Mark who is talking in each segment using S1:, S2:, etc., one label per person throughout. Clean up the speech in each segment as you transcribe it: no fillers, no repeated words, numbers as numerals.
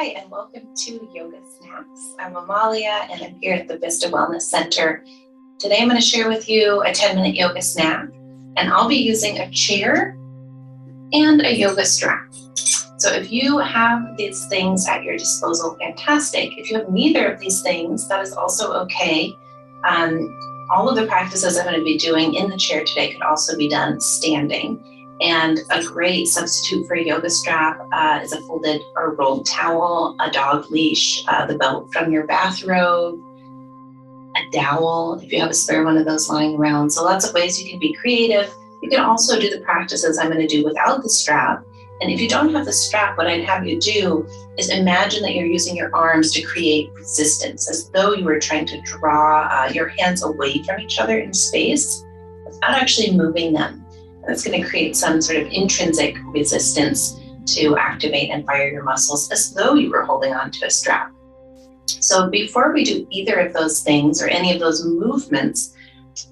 S1: Hi, and welcome to Yoga Snacks. I'm Amalia, and I'm here at the Vista Wellness Center. Today I'm going to share with you a 10-minute yoga snack, and I'll be using a chair and a yoga strap. So if you have these things at your disposal, fantastic. If you have neither of these things, that is also okay. All of the practices I'm going to be doing in the chair today could also be done standing. And a great substitute for a yoga strap is a folded or rolled towel, a dog leash, the belt from your bathrobe, a dowel, if you have a spare one of those lying around. So lots of ways you can be creative. You can also do the practices I'm going to do without the strap. And if you don't have the strap, what I'd have you do is imagine that you're using your arms to create resistance, as though you were trying to draw your hands away from each other in space without actually moving them. That's going to create some sort of intrinsic resistance to activate and fire your muscles as though you were holding on to a strap. So before we do either of those things or any of those movements,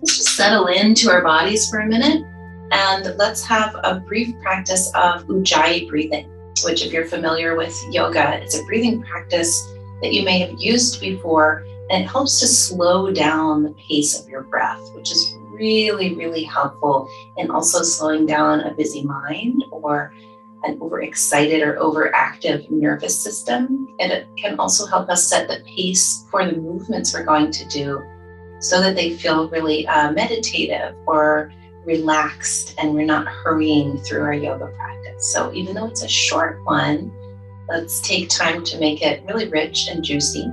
S1: let's just settle into our bodies for a minute and let's have a brief practice of Ujjayi breathing, which if you're familiar with yoga, it's a breathing practice that you may have used before, and it helps to slow down the pace of your breath, which is really, really helpful in also slowing down a busy mind or an overexcited or overactive nervous system. And it can also help us set the pace for the movements we're going to do so that they feel really meditative or relaxed, and we're not hurrying through our yoga practice. So even though it's a short one, let's take time to make it really rich and juicy.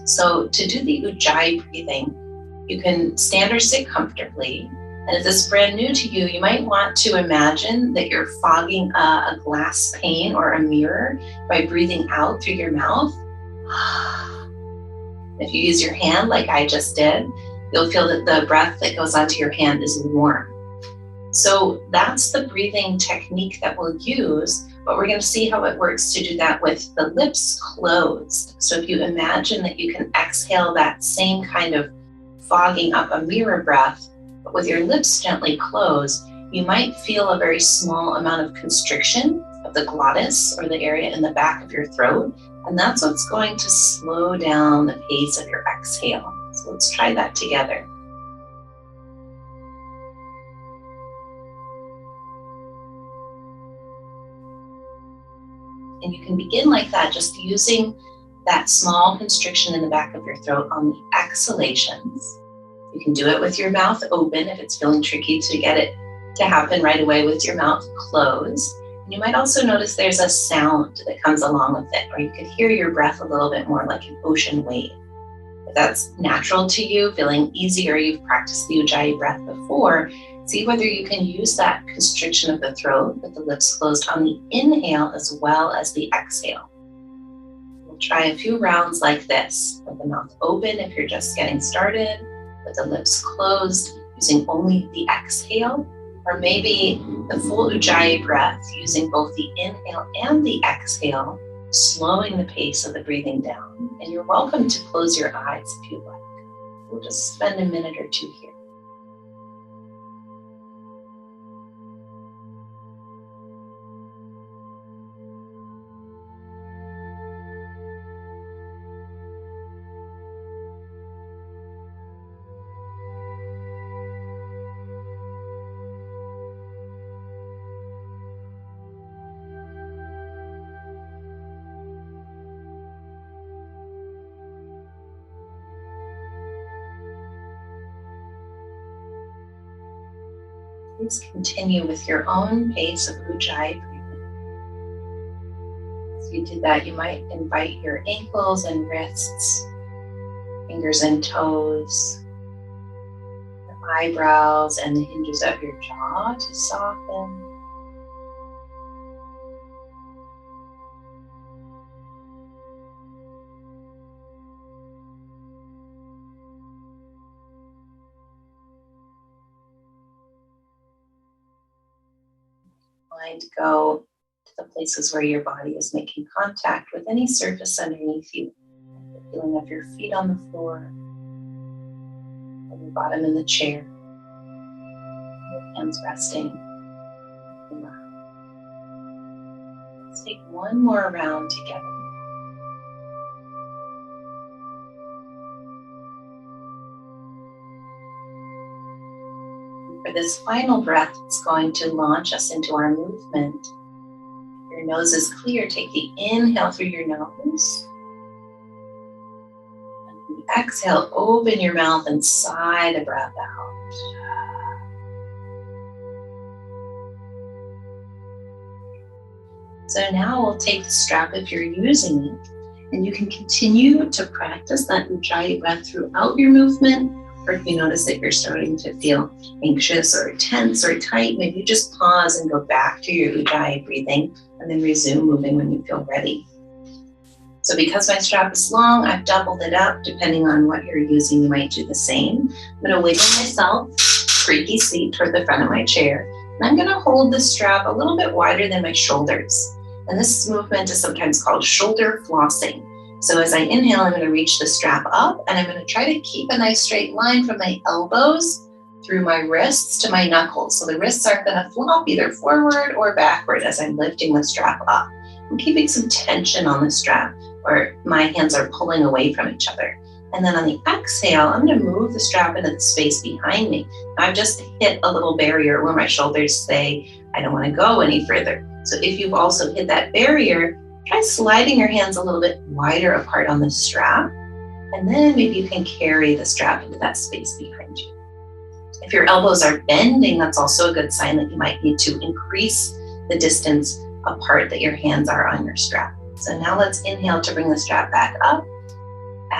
S1: So to do the Ujjayi breathing, you can stand or sit comfortably. And if this is brand new to you, you might want to imagine that you're fogging a glass pane or a mirror by breathing out through your mouth. If you use your hand like I just did, you'll feel that the breath that goes onto your hand is warm. So that's the breathing technique that we'll use, but we're going to see how it works to do that with the lips closed. So if you imagine that you can exhale that same kind of fogging up a mirror breath, but with your lips gently closed, you might feel a very small amount of constriction of the glottis or the area in the back of your throat. And that's what's going to slow down the pace of your exhale. So let's try that together. And you can begin like that, just using that small constriction in the back of your throat on the exhalations. You can do it with your mouth open if it's feeling tricky to get it to happen right away with your mouth closed. And you might also notice there's a sound that comes along with it, or you could hear your breath a little bit more like an ocean wave. If that's natural to you, feeling easy, or you've practiced the Ujjayi breath before, see whether you can use that constriction of the throat with the lips closed on the inhale as well as the exhale. We'll try a few rounds like this, with the mouth open if you're just getting started, with the lips closed, using only the exhale, or maybe the full Ujjayi breath, using both the inhale and the exhale, slowing the pace of the breathing down. And you're welcome to close your eyes if you'd like. We'll just spend a minute or two here. Please continue with your own pace of Ujjayi breathing. As you do that, you might invite your ankles and wrists, fingers and toes, your eyebrows and the hinges of your jaw to soften. Mind go to the places where your body is making contact with any surface underneath you. The feeling of your feet on the floor, or your bottom in the chair, your hands resting in the lap. Let's take one more round together. For this final breath, it's going to launch us into our movement. Your nose is clear. Take the inhale through your nose. And the exhale, open your mouth and sigh the breath out. So now we'll take the strap if you're using it, and you can continue to practice that Ujjayi breath throughout your movement. Or if you notice that you're starting to feel anxious or tense or tight, maybe just pause and go back to your Ujjayi breathing and then resume moving when you feel ready. So because my strap is long, I've doubled it up. Depending on what you're using, you might do the same. I'm going to wiggle myself, creaky seat toward the front of my chair. And I'm going to hold the strap a little bit wider than my shoulders. And this movement is sometimes called shoulder flossing. So as I inhale, I'm going to reach the strap up, and I'm going to try to keep a nice straight line from my elbows through my wrists to my knuckles. So the wrists aren't going to flop either forward or backward as I'm lifting the strap up. I'm keeping some tension on the strap, or my hands are pulling away from each other. And then on the exhale, I'm going to move the strap into the space behind me. I've just hit a little barrier where my shoulders say, I don't want to go any further. So if you've also hit that barrier, try sliding your hands a little bit wider apart on the strap, and then maybe you can carry the strap into that space behind you. If your elbows are bending, that's also a good sign that you might need to increase the distance apart that your hands are on your strap. So now let's inhale to bring the strap back up.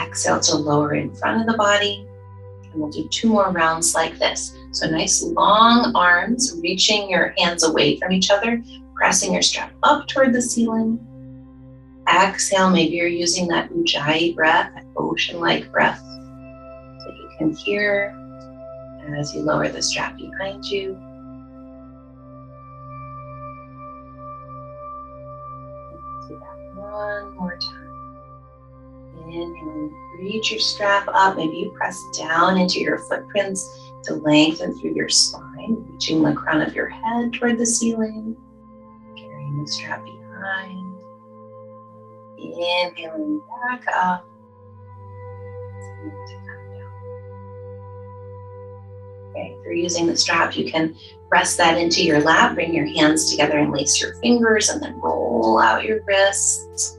S1: Exhale to lower in front of the body. And we'll do 2 more rounds like this. So nice long arms, reaching your hands away from each other, pressing your strap up toward the ceiling. Exhale, maybe you're using that Ujjayi breath, that ocean-like breath that you can hear as you lower the strap behind you. Do that one more time. Inhaling, reach your strap up. Maybe you press down into your footprints to lengthen through your spine, reaching the crown of your head toward the ceiling, carrying the strap behind. Inhaling back up. To come down. Okay, if you're using the strap, you can press that into your lap, bring your hands together and lace your fingers, and then roll out your wrists.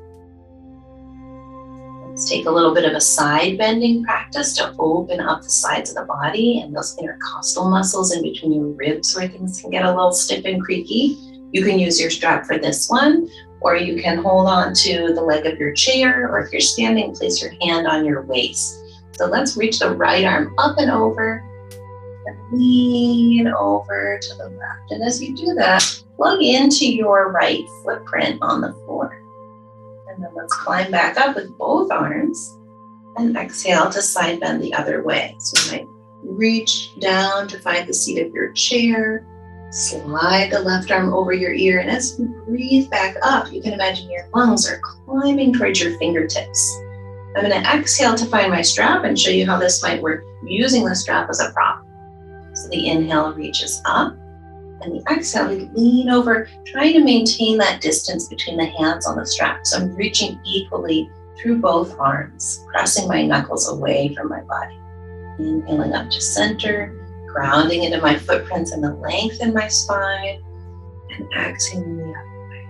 S1: Let's take a little bit of a side bending practice to open up the sides of the body and those intercostal muscles in between your ribs where things can get a little stiff and creaky. You can use your strap for this one, or you can hold on to the leg of your chair, or if you're standing, place your hand on your waist. So let's reach the right arm up and over, and lean over to the left. And as you do that, plug into your right footprint on the floor. And then let's climb back up with both arms, and exhale to side bend the other way. So you might reach down to find the seat of your chair, slide the left arm over your ear, and as you breathe back up, you can imagine your lungs are climbing towards your fingertips. I'm going to exhale to find my strap and show you how this might work using the strap as a prop. So the inhale reaches up, and the exhale, we lean over, trying to maintain that distance between the hands on the strap. So I'm reaching equally through both arms, pressing my knuckles away from my body. Inhaling up to center, grounding into my footprints and the length in my spine, and exhaling the other way.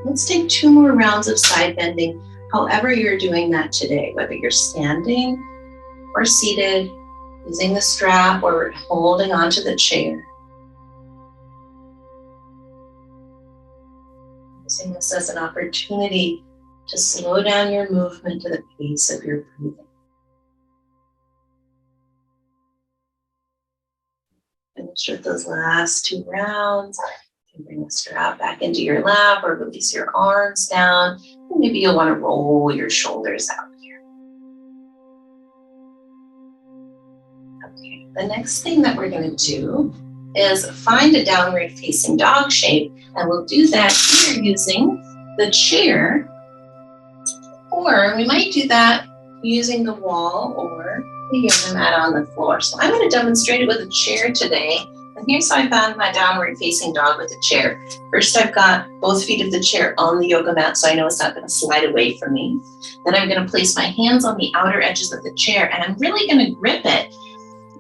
S1: Let's take 2 more rounds of side bending, however you're doing that today, whether you're standing or seated, using the strap or holding onto the chair. Using this as an opportunity to slow down your movement to the pace of your breathing. Finish with those last 2 rounds. You can bring the strap back into your lap or release your arms down. And maybe you'll want to roll your shoulders out here. Okay, the next thing that we're going to do is find a downward facing dog shape, and we'll do that here using the chair, or we might do that using the wall or the yoga mat on the floor. So I'm going to demonstrate it with a chair today, And here's how I found my downward facing dog with a chair. First, I've got both feet of the chair on the yoga mat, so I know it's not going to slide away from me. Then I'm going to place my hands on the outer edges of the chair, and I'm really going to grip it.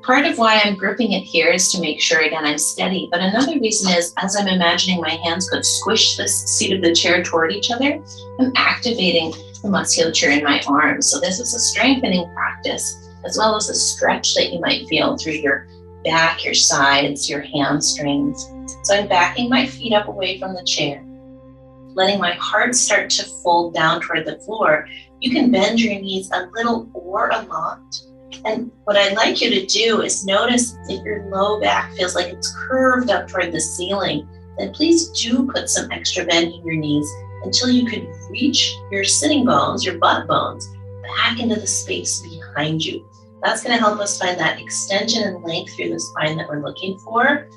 S1: Part of why I'm gripping it here is to make sure, again, I'm steady. But another reason is, as I'm imagining my hands could squish this seat of the chair toward each other, I'm activating the musculature in my arms. So this is a strengthening practice, as well as a stretch that you might feel through your back, your sides, your hamstrings. So I'm backing my feet up away from the chair, letting my heart start to fold down toward the floor. You can bend your knees a little or a lot. And what I'd like you to do is notice if your low back feels like it's curved up toward the ceiling, then please do put some extra bend in your knees until you could reach your sitting bones, your butt bones, back into the space behind you. That's going to help us find that extension and length through the spine that we're looking for.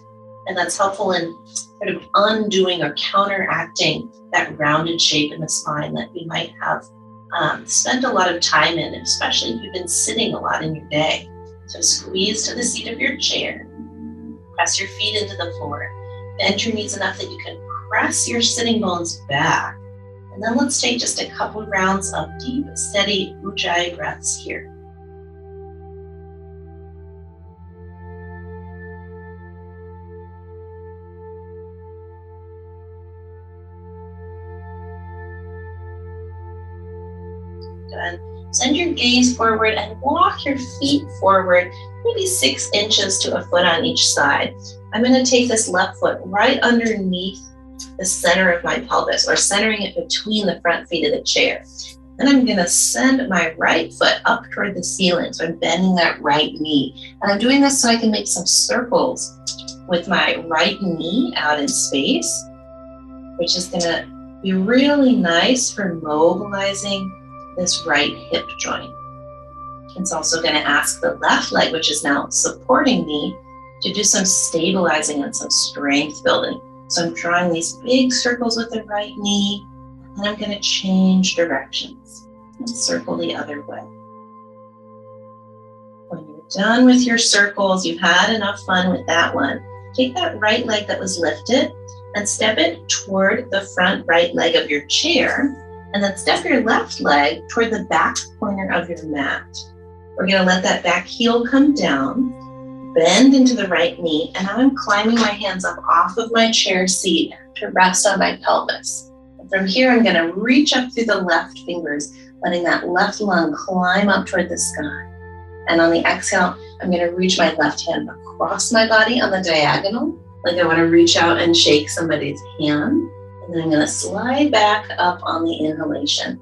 S1: And that's helpful in sort of undoing or counteracting that rounded shape in the spine that we might have spent a lot of time in, especially if you've been sitting a lot in your day. So squeeze to the seat of your chair, press your feet into the floor, bend your knees enough that you can press your sitting bones back. And then let's take just a couple rounds of deep, steady Ujjayi breaths here. Good. Send your gaze forward and walk your feet forward, maybe 6 inches to a foot on each side. I'm going to take this left foot right underneath the center of my pelvis, or centering it between the front feet of the chair. Then I'm going to send my right foot up toward the ceiling. So I'm bending that right knee. And I'm doing this so I can make some circles with my right knee out in space, which is going to be really nice for mobilizing this right hip joint. It's also going to ask the left leg, which is now supporting me, to do some stabilizing and some strength building. So I'm drawing these big circles with the right knee, and I'm going to change directions and circle the other way. When you're done with your circles, you've had enough fun with that one, take that right leg that was lifted and step it toward the front right leg of your chair. And then step your left leg toward the back corner of your mat. We're going to let that back heel come down, bend into the right knee, and now I'm climbing my hands up off of my chair seat to rest on my pelvis. And from here, I'm going to reach up through the left fingers, letting that left lung climb up toward the sky. And on the exhale, I'm going to reach my left hand across my body on the diagonal, like I want to reach out and shake somebody's hand. And then I'm going to slide back up on the inhalation.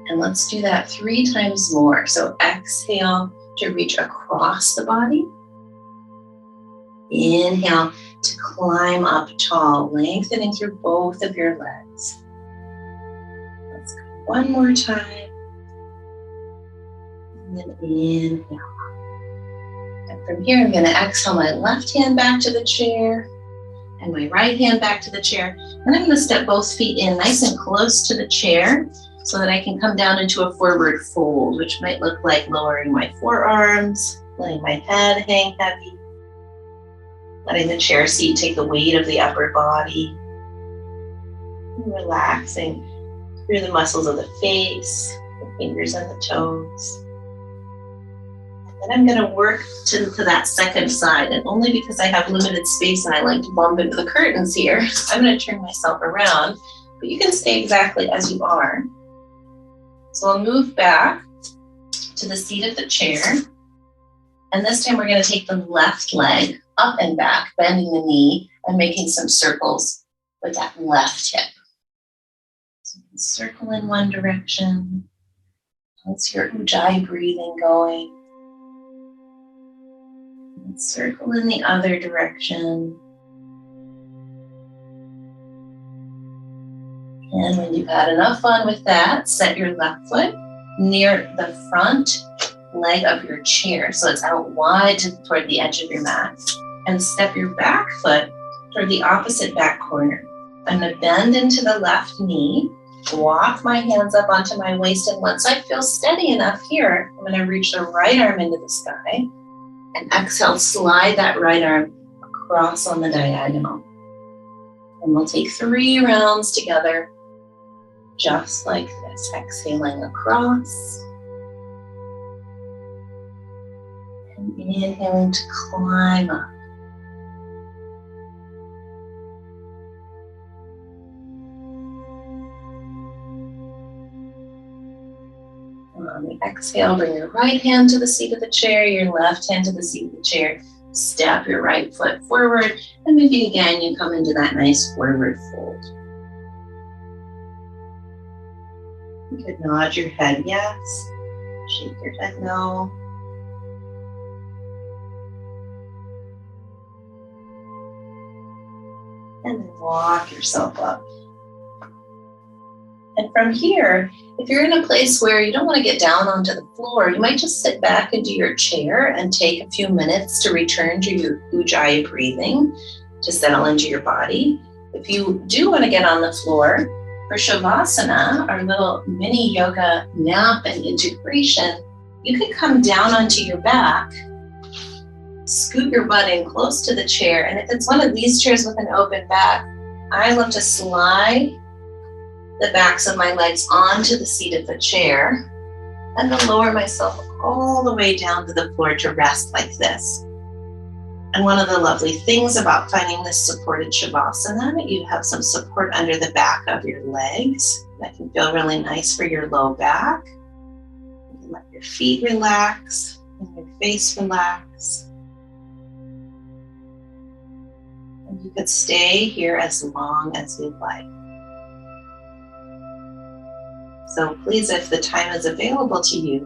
S1: And let's do that 3 times more. So exhale to reach across the body. Inhale to climb up tall, lengthening through both of your legs. Let's go one more time. And then inhale. And from here, I'm going to exhale my left hand back to the chair and my right hand back to the chair. And I'm going to step both feet in nice and close to the chair so that I can come down into a forward fold, which might look like lowering my forearms, letting my head hang heavy, letting the chair seat take the weight of the upper body, and relaxing through the muscles of the face, the fingers and the toes. And I'm going to work to that second side, and only because I have limited space and I like to bump into the curtains here, I'm going to turn myself around, but you can stay exactly as you are. So I'll move back to the seat of the chair, and this time we're going to take the left leg up and back, bending the knee and making some circles with that left hip. So you can circle in one direction. That's your Ujjayi breathing going. And circle in the other direction. And when you've had enough fun with that, set your left foot near the front leg of your chair, so it's out wide toward the edge of your mat. And step your back foot toward the opposite back corner. I'm going to bend into the left knee, walk my hands up onto my waist, and once I feel steady enough here, I'm going to reach the right arm into the sky. And exhale, slide that right arm across on the diagonal. And we'll take 3 rounds together, just like this, exhaling across. And inhaling to climb up. And on the exhale, bring your right hand to the seat of the chair, your left hand to the seat of the chair. Step your right foot forward, and maybe again you come into that nice forward fold. You could nod your head yes, shake your head no. And then walk yourself up. And from here, if you're in a place where you don't want to get down onto the floor, you might just sit back into your chair and take a few minutes to return to your ujjayi breathing, to settle into your body. If you do want to get on the floor, for Shavasana, our little mini yoga nap and integration, you can come down onto your back, scoot your butt in close to the chair, and if it's one of these chairs with an open back, I love to slide the backs of my legs onto the seat of the chair and then lower myself all the way down to the floor to rest like this. And one of the lovely things about finding this supported Shavasana, you have some support under the back of your legs. That can feel really nice for your low back. You can let your feet relax and your face relax. And you could stay here as long as you'd like. So please, if the time is available to you,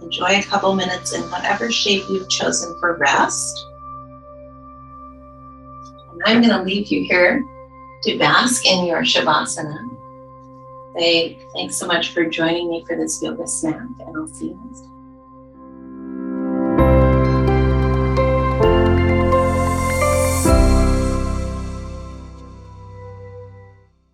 S1: enjoy a couple minutes in whatever shape you've chosen for rest. And I'm going to leave you here to bask in your Shavasana. Say thanks so much for joining me for this yoga snack, and I'll see you next time.